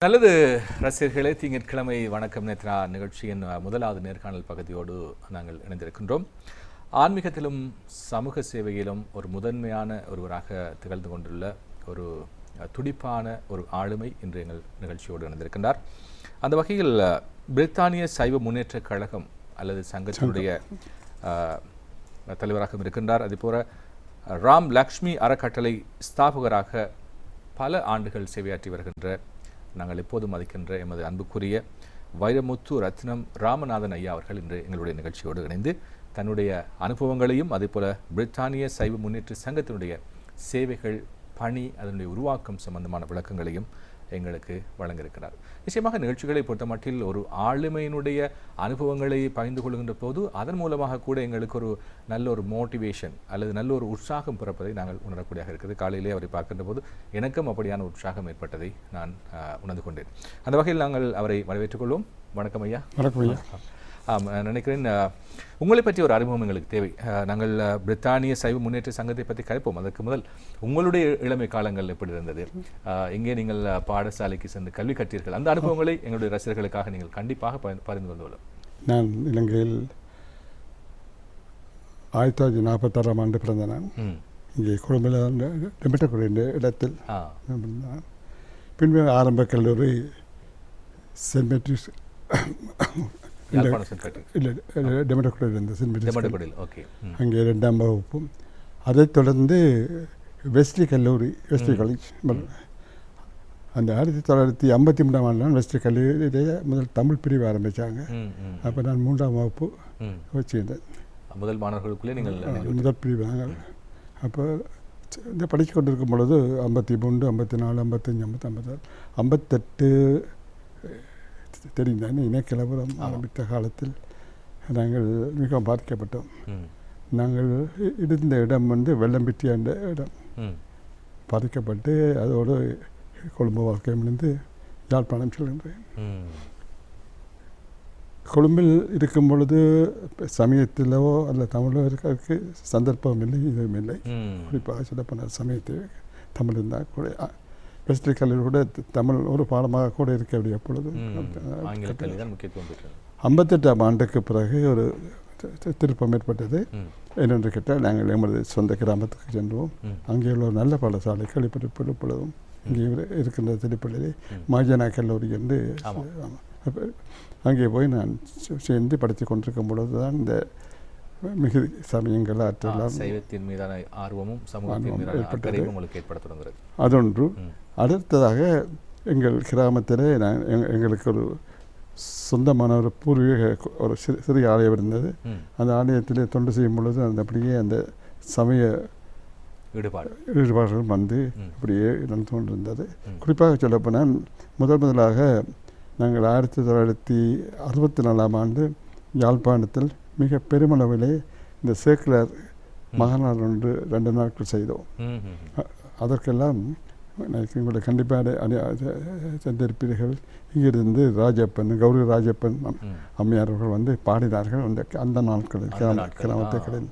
நல்லது ரசிகர்களே, திங்கட்கிழமை வணக்கம் நேத்ரா நிகழ்ச்சியின் முதலாவது நேர்காணல் பகுதியோடு நாங்கள் இணைந்திருக்கின்றோம். ஆன்மீகத்திலும் சமூக சேவையிலும் ஒரு முதன்மையான ஒருவராக திகழ்ந்து கொண்டுள்ள ஒரு துடிப்பான ஒரு ஆளுமை இன்று எங்கள் நிகழ்ச்சியோடு இணைந்திருக்கின்றார். அந்த வகையில் பிரித்தானிய சைவ முன்னேற்ற கழகம் அல்லது சங்கத்தினுடைய தலைவராக இருக்கின்றார். அதேபோல ராம் லக்ஷ்மி அறக்கட்டளை ஸ்தாபகராக பல ஆண்டுகள் சேவையாற்றி வருகின்ற நாங்கள் எப்போதும் மதிக்கின்ற எமது அன்புக்குரிய வைரமுத்து ரத்னம் ராமநாதன் ஐயா அவர்கள் இன்று எங்களுடைய நிகழ்ச்சியோடு இணைந்து தன்னுடைய அனுபவங்களையும் அதேபோல பிரித்தானிய சைவ முன்னேற்ற சங்கத்தினுடைய சேவைகள், பணி, அதனுடைய உருவாக்கம் சம்பந்தமான விளக்கங்களையும் எங்களுக்கு வழங்கியிருக்கிறார். நிச்சயமாக நிகழ்ச்சிகளை பொறுத்த மட்டில் ஒரு ஆளுமையினுடைய அனுபவங்களை பகிர்ந்து கொள்கின்ற போது அதன் மூலமாக கூட எங்களுக்கு ஒரு நல்ல ஒரு மோட்டிவேஷன் அல்லது நல்ல ஒரு உற்சாகம் பிறப்பதை நாங்கள் உணரக்கூடியதாக இருக்குது. காலையிலே அவரை பார்க்கின்ற போது எனக்கும் அப்படியான உற்சாகம் ஏற்பட்டதை நான் உணர்ந்து கொண்டேன். அந்த வகையில் நாங்கள் அவரை வரவேற்றுக் கொள்வோம். வணக்கம் ஐயா. வணக்கம் ஐயா. நினைக்கிறேன் உங்களை பற்றி ஒரு அறிமுகம் எங்களுக்கு தேவை. நாங்கள் பிரித்தானிய சைவ முன்னேற்ற சங்கத்தை பற்றி கலைப்போம். அதற்கு முதல் உங்களுடைய இளமை காலங்கள் எப்படி இருந்தது? எங்கே நீங்கள் பாடசாலைக்கு சென்று கல்வி கற்றீர்கள்? அந்த அனுபவங்களை எங்களுடைய ரசிகர்களுக்காக நீங்கள் கண்டிப்பாக பகிர்ந்து கொண்டுள்ளோம். நான் இலங்கையில் 1946 ஆண்டு பிறந்த நான் இங்கே கொழும்பில் டெமிட்டக்குடி என்ற இடத்தில் பிறந்தேன். பின்பு ஆரம்ப கல்லூரி சென்ட் மேட்ரிஸ் இல்லை டெமட்டக்குடியில் இருந்த சென்ட் மேட்ரிஸ் அங்கே 2ஆம் வகுப்பும், அதைத் தொடர்ந்து வெஸ்ட்லி கல்லூரி, வெஸ்ட்லி காலேஜ். அந்த 1953ஆம் ஆண்டு தான் வெஸ்ட்லி கல்லூரியிலேயே முதல் தமிழ் பிரிவு ஆரம்பித்தாங்க. அப்போ நான் 3ஆம் வகுப்பு வச்சுருந்தேன். முதல் மாணவர்களுக்குள்ளே நீங்கள் முதல் பிரிவு நாங்கள். அப்போ இந்த படித்து கொண்டிருக்கும் பொழுது 53, 54, 55, 56, 58 தெரிந்தானே இனக்கலவரம் ஆரம்பித்த காலத்தில் நாங்கள் மிகவும் பாதிக்கப்பட்டோம். நாங்கள் இருந்த இடம் வெள்ளம்பிட்டி என்ற இடம் பாதிக்கப்பட்டு அதோடு கொழும்பு வாழ்க்கையிலிருந்து யாழ்ப்பாணம் செல்கின்றேன். கொழும்பில் இருக்கும் பொழுது சமயத்திலோ அல்ல தமிழோ இருக்கிறதுக்கு சந்தர்ப்பம் இல்லை, இதுவும் இல்லை. குறிப்பாக சொல்லப்போன சமயத்தில் தமிழ் இருந்தால் கூட வெஸ்ட்லி கல்லூரி கூட தமிழ் ஒரு பாடமாக கூட இருக்கக்கூடிய பொழுது 58ஆம் ஆண்டுக்கு பிறகு ஒரு திருப்பம் ஏற்பட்டது. என்னென்று கேட்டால் நாங்கள் எமது சொந்த கிராமத்துக்கு சென்றோம். அங்கே உள்ள ஒரு நல்ல பாடசாலைகள் இப்பொழுதும் இங்கே இருக்கின்ற திருப்பள்ளியிலே மாஜனா கல்லூரி என்று அங்கே போய் நான் சேர்ந்து படித்து கொண்டிருக்கும் பொழுது தான் இந்த மிக சமயங்கள் சைவத்தின் மீதான ஆர்வமும் சமூகத்தின் மீதான அக்கறையும் உங்களுக்கு ஏற்பட தொடங்குகிறது. அதொன்று. அடுத்ததாக எங்கள் கிராமத்தில் எங்களுக்கு ஒரு சொந்தமான ஒரு பூர்வீக ஒரு சிறிய ஆலயம் இருந்தது. அந்த ஆலயத்தில் தொண்டு செய்யும் பொழுது அந்த அப்படியே அந்த சமய ஈடுபாடுகள் அப்படியே நடந்து கொண்டிருந்தது. குறிப்பாக சொல்லப்போனால் முதலாக நாங்கள் 1964ஆம் ஆண்டு யாழ்ப்பாணத்தில் மிக பெருமளவிலே இந்த சேக்குலர் மகாநாடு ஒன்று 2 நாட்கள் செய்தோம். அதற்கெல்லாம் உங்களை கண்டிப்பாக சென்றிருப்பீர்கள். இங்கிருந்து ராஜப்பன், கௌரி ராஜப்பன் அம்மையார்கள் பாடினார்கள் அந்த நாட்களில் கிராமத்துக்களில்.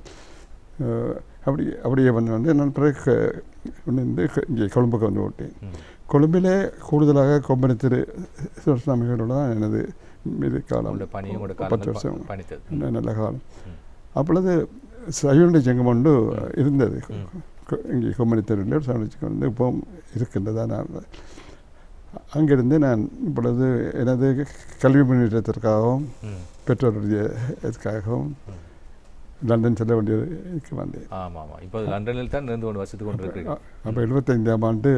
அப்படியே நான் பிறகு இங்கே கொழும்புக்கு விட்டேன். கொழும்பிலே கூடுதலாக கொம்பனி திரு சிவசாமிகளோடு தான் எனது மீது காலம் 10 வருஷம் நல்ல காலம். அப்பொழுது சைவனுடைய சங்கம் ஒன்று இருந்தது இங்கே கொம்பனி தெருவில். சைவனுடைய சங்கம் இப்போ இருக்கின்றதா. நான் அங்கிருந்து நான் இப்பொழுது எனது கல்வி முன்னேற்றத்திற்காகவும் பெற்றோருடைய இதுக்காகவும் லண்டன் செல்ல வேண்டியதுக்கு வந்தேன். இப்போ லண்டனில் தான் இருந்து கொண்டு வசித்து கொண்டு இருக்கீங்க. அப்போ 75ஆம் ஆண்டு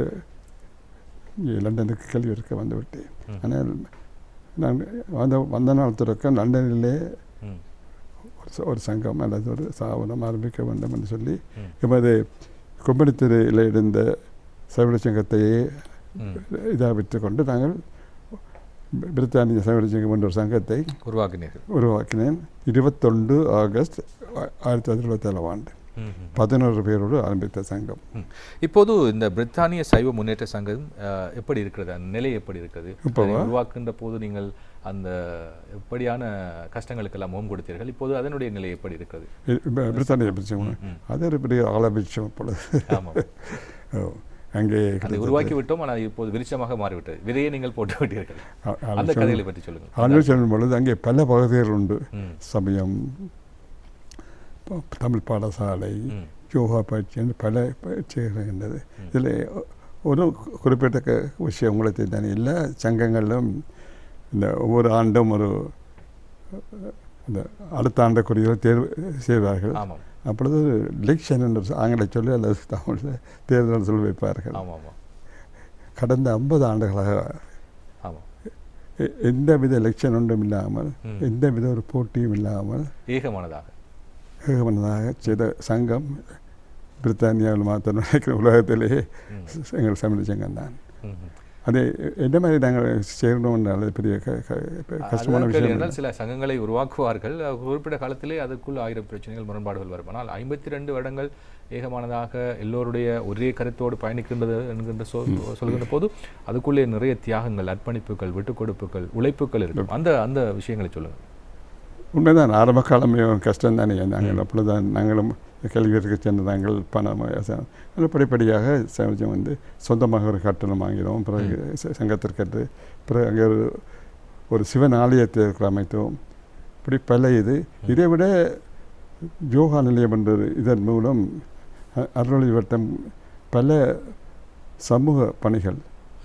லண்டனுக்கு கல்வி இருக்க வந்துவிட்டேன். ஆனால் நான் வந்த நாள் தொடக்கம் லண்டனிலே ஒரு சங்கம் அல்லது ஒரு ஸ்தாபனம் ஆரம்பிக்க வேண்டும் என்று சொல்லி எமது கொம்பனித்திரையில் இருந்த சைவ சங்கத்தையே இதாக விட்டு கொண்டு நாங்கள் பிரித்தானிய சைவ சங்கம் என்ற ஒரு சங்கத்தை உருவாக்கினேன். 21 ஆகஸ்ட் 1927ஆம் ஆண்டு 11 பேரோடு ஆரம்பித்த சங்கம். இப்போது இந்த பிரித்தானிய சைவ முன்னேற்ற சங்கம் எப்படி இருக்கிறது? அந்த நிலை எப்படி இருக்கிறது? இப்போ உருவாக்குகின்ற போது நீங்கள் அந்த எப்படியான கஷ்டங்களுக்கெல்லாம் முகம் கொடுத்தீர்கள்? இப்போது அதனுடைய நிலை எப்படி இருக்கிறது? பிரித்தானிய பிரச்சனை அது ஒரு பெரிய ஆலபிச்சம் இப்பொழுது. அங்கே அதை உருவாக்கி விட்டோம். ஆனால் இப்போது விருட்சமாக மாறிவிட்டது. விதையை நீங்கள் போட்டு விட்டீர்கள். அந்த கதைகளை பற்றி சொல்லுங்கள். ஆண்டு சொல்லும் பொழுது அங்கே பல பகுதிகள் உண்டு. சமயம், தமிழ் பாடசாலை, யோகா பயிற்சி என்று பல பயிற்சிகள் இருக்கின்றது. இதில் ஒரு குறிப்பிட்ட விஷயம் உங்களுக்கு தானே, எல்லா சங்கங்களிலும் இந்த ஒவ்வொரு ஆண்டும் ஒரு இந்த அடுத்த ஆண்டுக்குரிய தேர்வு செய்வார்கள். அப்பொழுது எலெக்ஷன் என்று ஆங்கில சொல்லி அல்லது தமிழில் தேர்தல் சொல்லி வைப்பார்கள். கடந்த 50 ஆண்டுகளாக எந்த வித எலெக்ஷன் ஒன்றும் இல்லாமல், எந்த வித ஒரு போட்டியும் இல்லாமல் ஏகமனதாக செய்த சங்கம் பிரித்தானியாவில் மாத்திரம் நினைக்கிற உலகத்திலேயே எங்கள் சமூக சங்கம் தான். அதே என்ன மாதிரி நாங்கள் செய்யணும்னால பெரிய கஷ்டமான விஷயம். சில சங்கங்களை உருவாக்குவார்கள், குறிப்பிட்ட காலத்திலே அதுக்குள் 1000 பிரச்சனைகள், முரண்பாடுகள் வரும். ஆனால் 52 வருடங்கள் ஏகமானதாக எல்லோருடைய ஒரே கருத்தோடு பயணிக்கின்றது என்கின்ற சொல்கின்ற போது அதுக்குள்ளே நிறைய தியாகங்கள், அர்ப்பணிப்புகள், விட்டுக் கொடுப்புகள், உழைப்புகள் இருக்கும். அந்த விஷயங்களை சொல்லுங்கள். உண்மைதான். ஆரம்ப காலமே கஷ்டம் தானே. நாங்கள் அப்பொழுதுதான் நாங்களும் கல்வியற்கு சென்று நாங்கள் பணம் படிப்படியாக சமயம் வந்து சொந்தமாக ஒரு கட்டணம் வாங்கினோம். பிறகு சங்கத்திற்கு பிறகு அங்கே ஒரு சிவன் ஆலயத்தை அமைத்தோம். இப்படி பல இதை விட யோகா நிலையம் என்றது இதன் மூலம் அருளி வட்டம் பல சமூக பணிகள்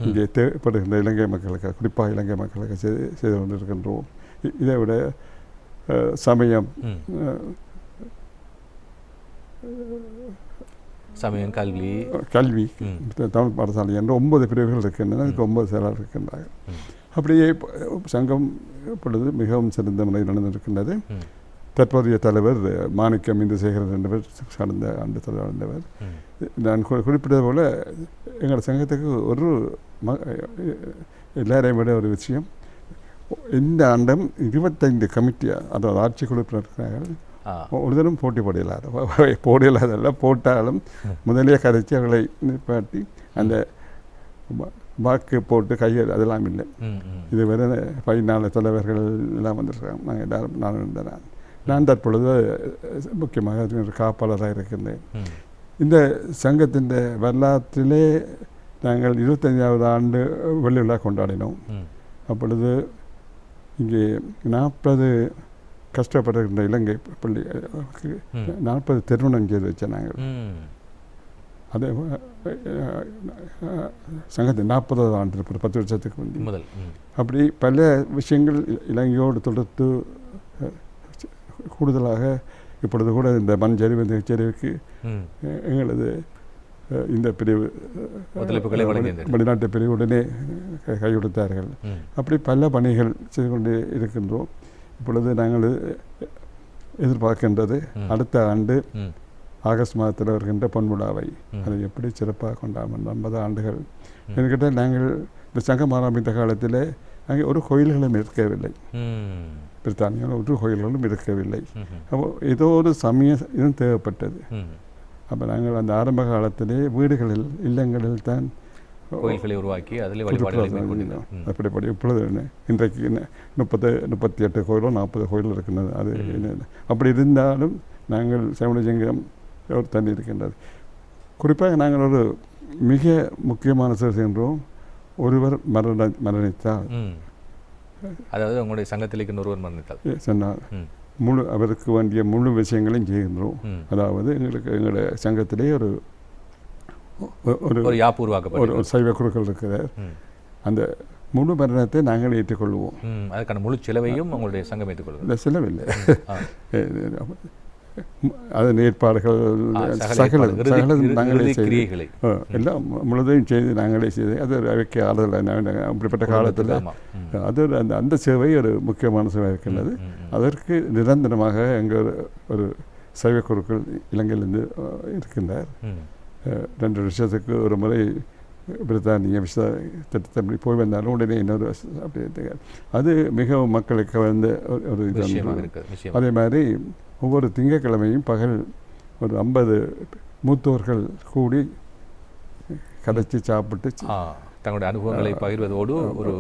இங்கே தேவைப்படுகின்ற இலங்கை மக்களுக்கு, குறிப்பாக இலங்கை மக்களுக்கு செய்து கொண்டிருக்கின்றோம். இதை விட சமயம், கல்வி, தமிழ் பாடசாலை என்ற 9 பிரிவுகள் இருக்கின்றன. அதுக்கு 9 செயலாளர் இருக்கின்றார்கள். அப்படியே சங்கம் இப்பொழுது மிகவும் சிறந்த முறையில் நடந்திருக்கின்றது. தற்போதைய தலைவர் மாணிக்கம் இந்துசேகரன் என்பவர் கடந்த ஆண்டு தலைவர். நான் குறிப்பிட்டது போல எங்கள் சங்கத்துக்கு ஒரு எல்லாரையும் விட ஒரு விஷயம், இந்த ஆண்டும் 25 கமிட்டியாக, அதாவது ஆட்சி குழுப்பினர்கள் ஒரு தினம் போட்டி போடையில்லாதல்ல, போட்டாலும் முதலே கதைச்சி அவர்களை நிப்பாட்டி அந்த வாக்கு போட்டு கையில் அதெல்லாம் இல்லை. இது வேறு 14 தலைவர்கள் எல்லாம் வந்திருக்காங்க. நாங்கள் எல்லாரும் நானும் இருந்தேன். நான் தற்பொழுது முக்கியமாக காப்பாளராக இருக்கின்றேன். இந்த சங்கத்தின் வரலாற்றிலே நாங்கள் 25வது ஆண்டு வெள்ளி விழா கொண்டாடினோம். அப்பொழுது இங்கே 40 கஷ்டப்படுகின்ற இலங்கை பள்ளி 40 திருமணம் செய்து வச்ச நாங்கள். அதே சங்கத்தின் 40வது ஆண்டு 10 வருஷத்துக்கு முதல் அப்படி பல விஷயங்கள் இலங்கையோடு தொடர்ந்து கூடுதலாக இப்பொழுது கூட இந்த மண் சரிவு, இந்த சரிவுக்கு எங்களது இந்த பிரிவு வெளிநாட்டு பிரிவு உடனே கை கொடுத்தார்கள். அப்படி பல பணிகள் செய்து கொண்டு இருக்கின்றோம். இப்பொழுது நாங்கள் எதிர்பார்க்கின்றது அடுத்த ஆண்டு ஆகஸ்ட் மாதத்தில் வருகின்ற பொன்விழாவை அதை எப்படி சிறப்பாக கொண்டாடும். 50 ஆண்டுகள் என்கிட்ட நாங்கள் இந்த சங்கம் ஆரம்பித்த காலத்தில் அங்கே ஒரு கோயில்களும் இருக்கவில்லை. பிரித்தானியாவில் ஒரு கோயில்களும் இருக்கவில்லை. அப்போ ஏதோ ஒரு சமய இதுவும் தேவைப்பட்டது. அப்போ நாங்கள் அந்த ஆரம்ப காலத்திலே வீடுகளில், இல்லங்களில் தான் கோயில்களை உருவாக்கி அதில் வழிபாடுகள் அப்படிப்படி இப்பொழுது இன்றைக்கு 38 கோயிலோ 40 கோயில் இருக்கின்றது. அது அப்படி இருந்தாலும் நாங்கள் சமணசங்கம் தண்ணி இருக்கின்றது. குறிப்பாக நாங்கள் ஒரு மிக முக்கியமான செயல் செய்கின்றோம். ஒருவர் மரணித்தால், அதாவது உங்களுடைய சங்கத்தில் ஒருவர் மரணித்தால் சொன்னார் அவருக்கு வேண்டிய முழு விஷயங்களையும் செய்கின்றோம். அதாவது எங்களுடைய சங்கத்திலே ஒரு யாப்பு உருவாக்கப்பட்ட ஒரு சைவ குழுக்கள் இருக்கிறார். அந்த முழு மரணத்தை நாங்கள் ஏற்றுக்கொள்வோம். அதுக்கான முழு செலவையும் உங்களுடைய சங்கம் ஏற்றுக்கொள்வோம். இந்த செலவில்லை, அதன் ஏற்பாடுகள் நாங்களே செய்து எல்லாம் முழுதையும் செய்து நாங்களே செய்து அது அவைக்கு ஆறுதல். அப்படிப்பட்ட காலத்தில் அது அந்த சேவை ஒரு முக்கியமான சேவை இருக்கின்றது. அதற்கு நிரந்தரமாக எங்கள் ஒரு சைவ குழுக்கள் இலங்கையிலிருந்து இருக்கின்றார். 2 வருஷத்துக்கு ஒரு முறை பிரித்தானிய விசா திட்டத்தை போய் வந்தாலும் உடனே இன்னொரு அப்படி அது மிகவும் மக்களுக்கு வந்து ஒரு இது. அதே மாதிரி ஒவ்வொரு திங்கட்கிழமையும் பகல் ஒரு 50 மூத்தோர்கள் கூடி கதைச்சி சாப்பிட்டு தங்களுடைய அனுபவங்களை பகிர்வதோடு ஒரு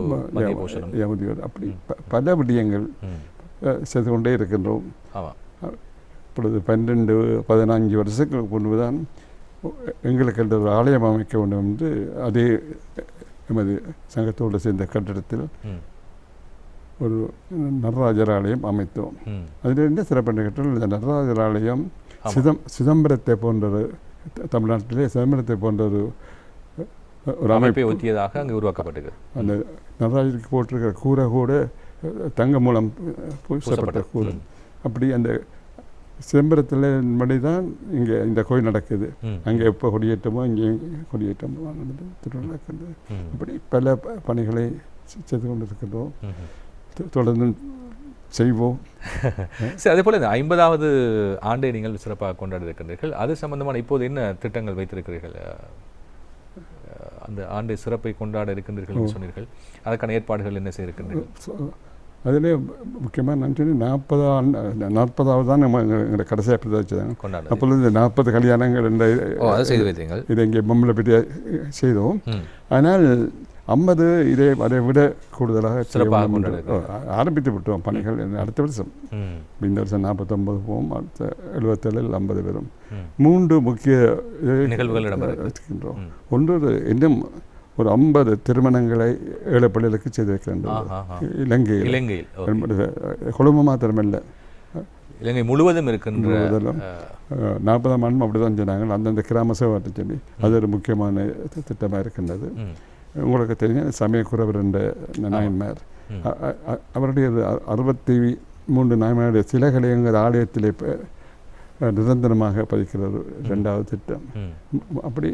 அப்படி பல விடயங்கள் செய்து கொண்டே இருக்கின்றோம். இப்பொழுது 12-15 வருஷங்களுக்கு முன்புதான் எங்களுக்கு என்ற ஒரு ஆலயம் அமைக்க வேண்டும் என்று அதே எமது சங்கத்தோடு சேர்ந்த கட்டிடத்தில் ஒரு நடராஜர் ஆலயம் அமைத்தோம். அதில் என்ன சிறப்பு கேட்டால் இந்த நடராஜர் ஆலயம் சிதம்பரத்தை போன்ற தமிழ்நாட்டிலே சிதம்பரத்தை போன்ற ஒரு அமைப்பை ஒத்தியதாக அங்கே உருவாக்கப்பட்டது. அந்த நடராஜருக்கு போட்டிருக்கிற கூரை கூட தங்க மூலம் பூசப்பட்ட கூரை. அப்படி அந்த சிதம்பரத்தில் மடி தான் இங்கே இந்த கோயில் நடக்குது. அங்கே எப்போ கொடியேற்றமோ இங்கே கொடியேற்றமோ நடந்து திருவிழா நடக்குது. அப்படி பல பணிகளை செய்து கொண்டிருக்கிறோம், தொடர்ந்து செய்வோம். சரி, அதே போல் இந்த 50வது ஆண்டை நீங்கள் சிறப்பாக கொண்டாடி இருக்கின்றீர்கள். அது சம்பந்தமான இப்போது என்ன திட்டங்கள் வைத்திருக்கிறீர்கள்? அந்த ஆண்டை சிறப்பை கொண்டாட இருக்கின்றீர்கள் சொன்னீர்கள், அதற்கான ஏற்பாடுகள் என்ன செய்திருக்கின்றீர்கள்? அதிலே முக்கியமாக நான் சொன்னேன் 40வது தான் நம்ம எங்களை கடைசியாக பிரதேசிதாங்க கொண்டாடு. அப்போது இந்த 40 கல்யாணங்கள் செய்து வைத்தீங்கள். இதை இங்கே பொம்மலை பற்றி செய்தோம். ஆனால் 50 அதை விட கூடுதலாக ஆரம்பித்து விட்டோம் பணிகள். அடுத்த வருஷம் இந்த வருஷம் 49 போவோம், அடுத்த 77 50 வரும். 3 முக்கிய நிகழ்வுகள் இருக்கின்றோம். ஒன்று இன்னும் ஒரு 50 திருமணங்களை ஏழை பள்ளிகளுக்கு செய்து வைக்கின்றோம். இலங்கையில் கொழும்பு மாத்திரமில்லை, இலங்கை முழுவதும் இருக்கின்ற 40ஆம் ஆண்டும் அப்படி தான் சொன்னாங்க. அந்தந்த கிராம சேவாட்டு சொல்லி அது ஒரு முக்கியமான திட்டமாக இருக்கின்றது. உங்களுக்கு தெரியும் சமயக்குறவர் என்ற நாயன்மார், அவருடைய 63 நாயன்மாருடைய சிலைகளை எங்கள் ஆலயத்தில் நிரந்தரமாக பதிக்கிறது 2வது திட்டம். அப்படி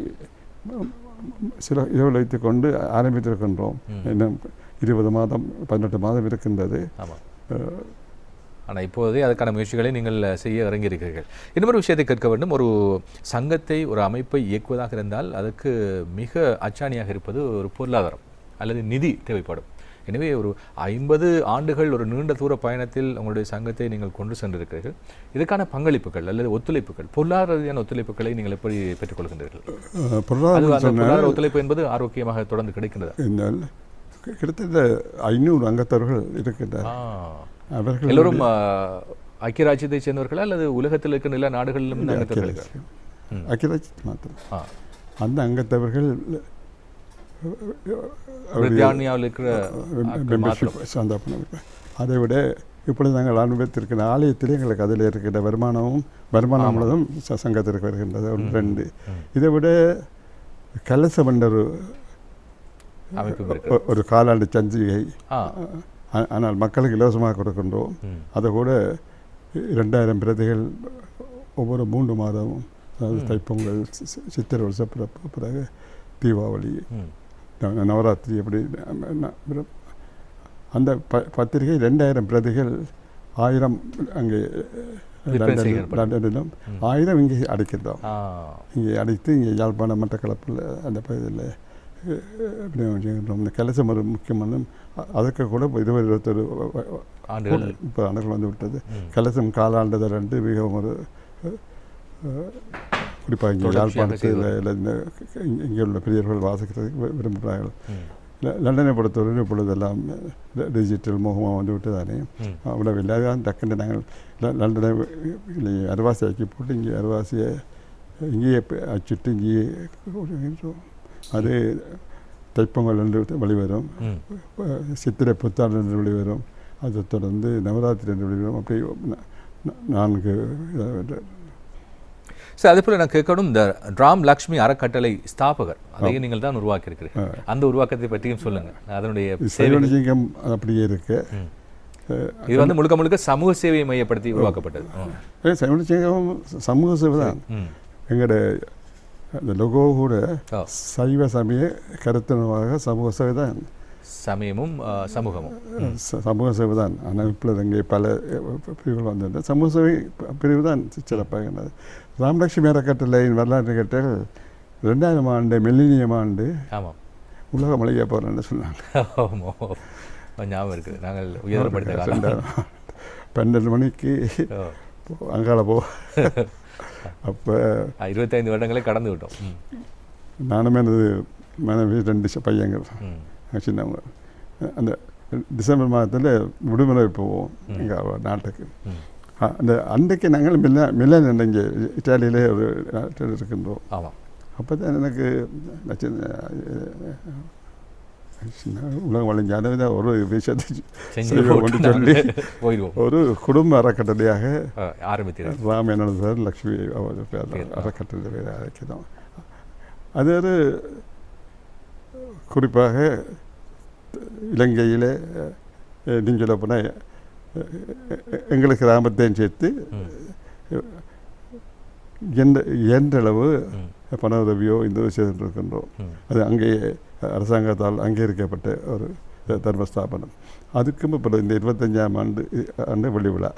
சில இதை வைத்துக் கொண்டு ஆரம்பித்திருக்கின்றோம். இன்னும் 20 மாதம் 18 மாதம் இருக்கின்றது. ஆனால் இப்போதே அதுக்கான முயற்சிகளை நீங்கள் செய்ய இறங்கியிருக்கிறீர்கள். இன்னொரு விஷயத்தை கேட்க வேண்டும். ஒரு சங்கத்தை, ஒரு அமைப்பை இயக்குவதாக இருந்தால் அதுக்கு மிக அச்சாணியாக இருப்பது ஒரு பொருளாதாரம் அல்லது நிதி தேவைப்படும். எனவே ஒரு 50 ஆண்டுகள் ஒரு நீண்ட தூர பயணத்தில் உங்களுடைய சங்கத்தை நீங்கள் கொண்டு சென்றிருக்கிறீர்கள். இதுக்கான பங்களிப்புகள் அல்லது ஒத்துழைப்புகள், பொருளாதார ரீதியான ஒத்துழைப்புகளை நீங்கள் எப்படி பெற்றுக்கொள்கின்றீர்கள்? பொருளாதார ஒத்துழைப்பு என்பது ஆரோக்கியமாக தொடர்ந்து கிடைக்கின்றது. கிட்டத்தட்ட 500 அங்கத்தவர்கள் இருக்கின்றனர். அவர்கள் எல்லோரும் ஐக்கிய ராஜ்யத்தை சேர்ந்தவர்களா அல்லது உலகத்தில் இருக்கிற எல்லா நாடுகளிலும் ஐக்கிய ராஜ்யத்தில் மாத்திரம் அந்த அங்கத்தவர்கள் இருக்கிற அதை விட இப்பொழுது நாங்கள் அனுபவத்திருக்கிற ஆலயத்திலே எங்களுக்கு அதில் இருக்கின்ற வருமானம் முழுவதும் சங்கத்திற்கு வருகின்றது. 2 இதை விட கலசம் என்ற ஒரு காலாண்டு சஞ்சிகை, ஆனால் மக்களுக்கு இலவசமாக கொடுக்கின்றோம். அதை கூட 2000 பிரதிகள் ஒவ்வொரு 3 மாதமும், அதாவது தைப்பொங்கல், சித்திரை வருஷ பிறப்பு, பிறகு தீபாவளி, நவராத்திரி, அப்படி அந்த பத்திரிகை 2000 பிரதிகள் 1000 அங்கே லண்டனிலும் 1000 இங்கே அடைக்கின்றோம். இங்கே அடைத்து இங்கே யாழ்ப்பாணம் மட்டக்களப்பில் அந்த பகுதியில் கலசம் ஒரு முக்கியமான, அதற்கு கூட 21 ஆண்டுகள் வந்து விட்டது. கலசம் காலாண்டது 2 மிகவும் ஒரு குறிப்பாக இங்கே யாழ்ப்பாணத்தில் இங்கே உள்ள பெரியவர்கள் வாசிக்கிறதுக்கு விரும்புகிறார்கள். லண்டனை பொறுத்தவரை இப்பொழுதெல்லாம் டிஜிட்டல் முகமாக வந்து விட்டுதானே அவ்வளவு இல்லாதான் டக்குன்னு நாங்கள் லண்டனை அரைவாசி ஆக்கி போட்டு இங்கே அரைவாசியை இங்கேயே அச்சுட்டு இங்கேயே அது தைப்பொங்கல் என்று வெளிவரும், சித்திரை புத்தாண்டு என்று வெளிவரும், அதை தொடர்ந்து நவராத்திரி என்று வெளிவரும். அப்படி 4 சார். அதே போல் நான் கேட்கணும், இந்த ராம் லக்ஷ்மி அறக்கட்டளை ஸ்தாபகர் அதையும் நீங்கள் தான் உருவாக்கி இருக்கிறீர்கள். அந்த உருவாக்கத்தை பற்றியும் சொல்லுங்கள். அதனுடைய சேவனஜிங்கம் அப்படியே இருக்கு. இது வந்து முழுக்க முழுக்க சமூக சேவையை மையப்படுத்தி உருவாக்கப்பட்டது. சேவனஜிங்கம் சமூக சேவை தான். எங்களுடைய அந்த லோகோ கூட சைவ சமய கருத்துணவாக சமூக சேவை தான். சமயமும் சமூகமும் சமூக சேவை தான். ஆனால் இப்பொழுது அங்கே பல பிரிவுகள் வந்திருந்த சமூக சேவை பிரிவு தான் சிறப்பாக. ராமலட்சுமி அறக்கட்டளையின் வரலாற்று கேட்டால் 2000 ஆண்டு மில்லினியம் ஆண்டு உலக மளிகை போகிறேன்னு சொன்னாங்க. ஞாபகம் இருக்குது. நாங்கள் உயர்படுத்த 12 மணிக்கு அங்கால போ. அப்போ 25 வருடங்களே கடந்து விட்டோம். நானுமே எனது மனைவி 2 பையங்கள் சின்னவங்க. அந்த டிசம்பர் மாதத்தில் விடுமுறை போவோம் எங்கள் நாட்டுக்கு. அந்த அன்றைக்கு நாங்கள் மில்லன் இங்கே இட்டாலியிலே ஒரு நாட்டில் இருக்கின்றோம். ஆமாம். அப்போ தான் எனக்கு உலகம் வழிஞ்சான ஒரு விஷயத்தை சொல்லி ஒரு குடும்ப அறக்கட்டளையாக ஆரம்பித்தேன். ராமேனன் சார் லக்ஷ்மி அறக்கட்டளை அழைக்கிறோம். அது ஒரு குறிப்பாக இலங்கையில் நீங்கள் சொல்ல போனால் எங்களுக்கு கிராமத்தையும் சேர்த்து என்றளவு பண உதவியோ இந்த விஷயத்தில் இருக்கின்றோம். அது அங்கேயே அரசாங்கத்தால் அங்கீகரிக்கப்பட்ட ஒரு தர்மஸ்தாபனம். அதுக்கும் இப்போ இந்த 25ஆம் ஆண்டு வெள்ளி விழா.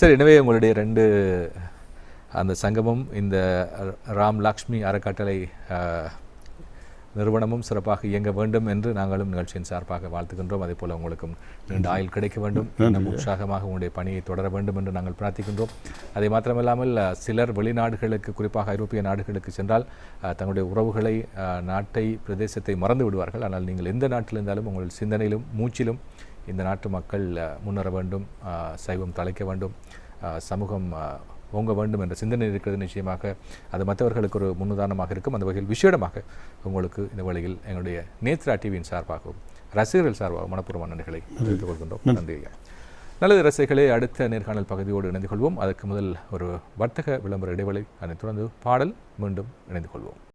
சரி, எனவே உங்களுடைய 2 அந்த சங்கமும் இந்த ராம் லக்ஷ்மி அறக்கட்டளை நிறுவனமும் சிறப்பாக இயங்க வேண்டும் என்று நாங்களும் நிகழ்ச்சியின் சார்பாக வாழ்த்துகின்றோம். அதே போல் உங்களுக்கும் நீண்ட ஆயுள் கிடைக்க வேண்டும், இன்னும் உற்சாகமாக உங்களுடைய பணியை தொடர வேண்டும் என்று நாங்கள் பிரார்த்திக்கின்றோம். அதை மாத்திரமில்லாமல் சிலர் வெளிநாடுகளுக்கு, குறிப்பாக ஐரோப்பிய நாடுகளுக்கு சென்றால் தங்களுடைய உறவுகளை, நாட்டை, பிரதேசத்தை மறந்து விடுவார்கள். ஆனால் நீங்கள் எந்த நாட்டில் இருந்தாலும் உங்கள் சிந்தனையிலும் மூச்சிலும் இந்த நாட்டு மக்கள் முன்னேற வேண்டும், சைவம் தழைக்க வேண்டும், சமூகம் ஓங்க வேண்டும் என்ற சிந்தனை இருக்கிறது. நிச்சயமாக அது மற்றவர்களுக்கு ஒரு முன்னுதாரணமாக இருக்கும். அந்த வகையில் விசேடமாக உங்களுக்கு இந்த வேளையில் எங்களுடைய நேத்ரா டிவியின் சார்பாகவும் ரசிகர்கள் சார்பாகவும் மனப்பூர்வமான நன்றிகளை தெரிவித்துக் கொள்கின்றோம். நன்றி. நல்லது ரசிகர்களே, அடுத்த நேர்காணல் பகுதியோடு இணைந்து கொள்வோம். அதற்கு முதல் ஒரு வர்த்தக விளம்பர இடைவெளி, அதைத் தொடர்ந்து பாடல், மீண்டும் இணைந்து கொள்வோம்.